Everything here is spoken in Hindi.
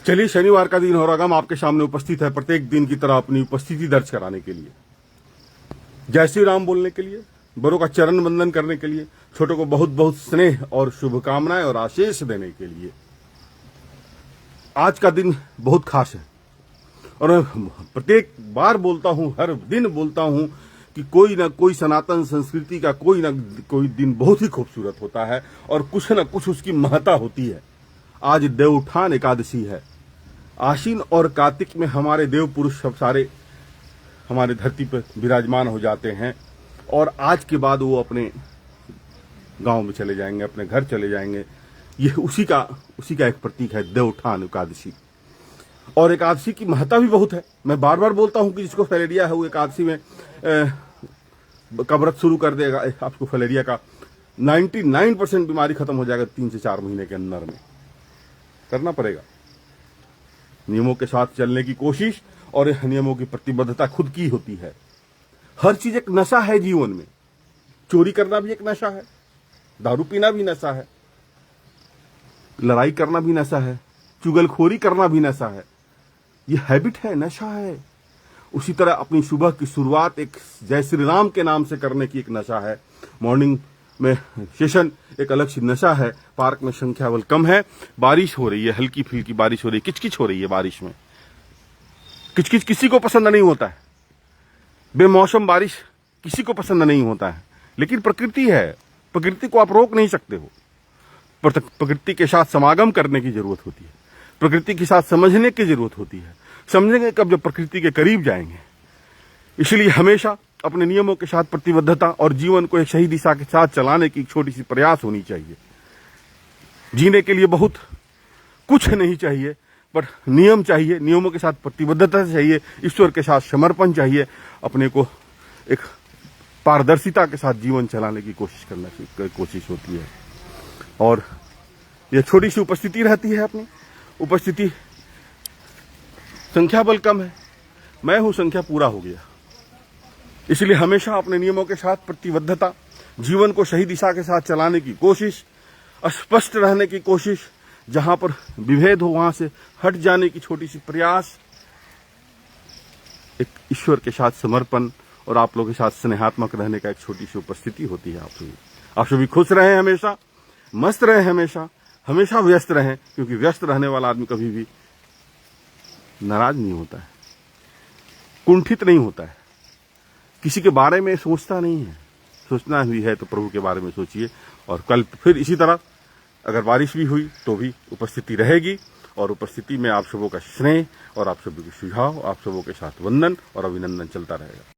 चलिए, शनिवार का दिन हो रहा, हम आपके सामने उपस्थित है प्रत्येक दिन की तरह अपनी उपस्थिति दर्ज कराने के लिए, जय श्री राम बोलने के लिए, बड़ों का चरण वंदन करने के लिए, छोटों को बहुत बहुत स्नेह और शुभकामनाएं और आशीष देने के लिए। आज का दिन बहुत खास है और मैं प्रत्येक बार बोलता हूं, हर दिन बोलता हूं कि कोई ना कोई सनातन संस्कृति का कोई ना कोई दिन बहुत ही खूबसूरत होता है और कुछ ना कुछ उसकी महत्ता होती है। आज देवउठान एकादशी है। आश्विन और कार्तिक में हमारे देव पुरुष सब सारे हमारे धरती पर विराजमान हो जाते हैं और आज के बाद वो अपने गांव में चले जाएंगे, अपने घर चले जाएंगे। ये उसी का एक प्रतीक है देवउठान एकादशी। और एकादशी की महत्ता भी बहुत है। मैं बार बार बोलता हूं कि जिसको फैलेरिया है वो एकादशी में का व्रत शुरू कर देगा। आपको फैलेरिया का 99% बीमारी खत्म हो जाएगा 3 से 4 महीने के अंदर में। करना पड़ेगा, नियमों के साथ चलने की कोशिश और नियमों की प्रतिबद्धता खुद की होती है। हर चीज एक नशा है जीवन में। चोरी करना भी एक नशा है, दारू पीना भी नशा है, लड़ाई करना भी नशा है, चुगलखोरी करना भी नशा है। ये हैबिट है, नशा है। उसी तरह अपनी सुबह की शुरुआत एक जय श्री राम के नाम से करने की एक नशा है। मॉर्निंग में सेशन एक अलग सी नशा है। पार्क में संख्या बल कम है, बारिश हो रही है, हल्की फुल्की बारिश हो रही है, किचकिच हो रही है। बारिश में किचकिच किसी को पसंद नहीं होता है, बेमौसम बारिश किसी को पसंद नहीं होता है, लेकिन प्रकृति है, प्रकृति को आप रोक नहीं सकते हो। प्रकृति के साथ समागम करने की जरूरत होती है, प्रकृति के साथ समझने की जरूरत होती है। समझेंगे कब, जब प्रकृति के करीब जाएंगे। इसलिए हमेशा अपने नियमों के साथ प्रतिबद्धता और जीवन को एक सही दिशा के साथ चलाने की एक छोटी सी प्रयास होनी चाहिए। जीने के लिए बहुत कुछ नहीं चाहिए, पर नियम चाहिए, नियमों के साथ प्रतिबद्धता चाहिए, ईश्वर के साथ समर्पण चाहिए, अपने को एक पारदर्शिता के साथ जीवन चलाने की कोशिश होती है। और यह छोटी सी उपस्थिति रहती है। अपनी उपस्थिति, संख्या बल कम है, मैं हूं, संख्या पूरा हो गया। इसलिए हमेशा अपने नियमों के साथ प्रतिबद्धता, जीवन को सही दिशा के साथ चलाने की कोशिश, स्पष्ट रहने की कोशिश, जहां पर विभेद हो वहां से हट जाने की छोटी सी प्रयास, एक ईश्वर के साथ समर्पण और आप लोगों के साथ स्नेहात्मक रहने का एक छोटी सी उपस्थिति होती है। आप सभी खुश रहें, हमेशा मस्त रहें, हमेशा व्यस्त रहें, क्योंकि व्यस्त रहने वाला आदमी कभी भी नाराज नहीं होता है, कुंठित नहीं होता है, किसी के बारे में सोचता नहीं है। सोचना हुई है तो प्रभु के बारे में सोचिए। और कल फिर इसी तरह अगर बारिश भी हुई तो भी उपस्थिति रहेगी और उपस्थिति में आप सबों का स्नेह और आप सबों के सुझाव, आप सबों के साथ वंदन और अभिनंदन चलता रहेगा।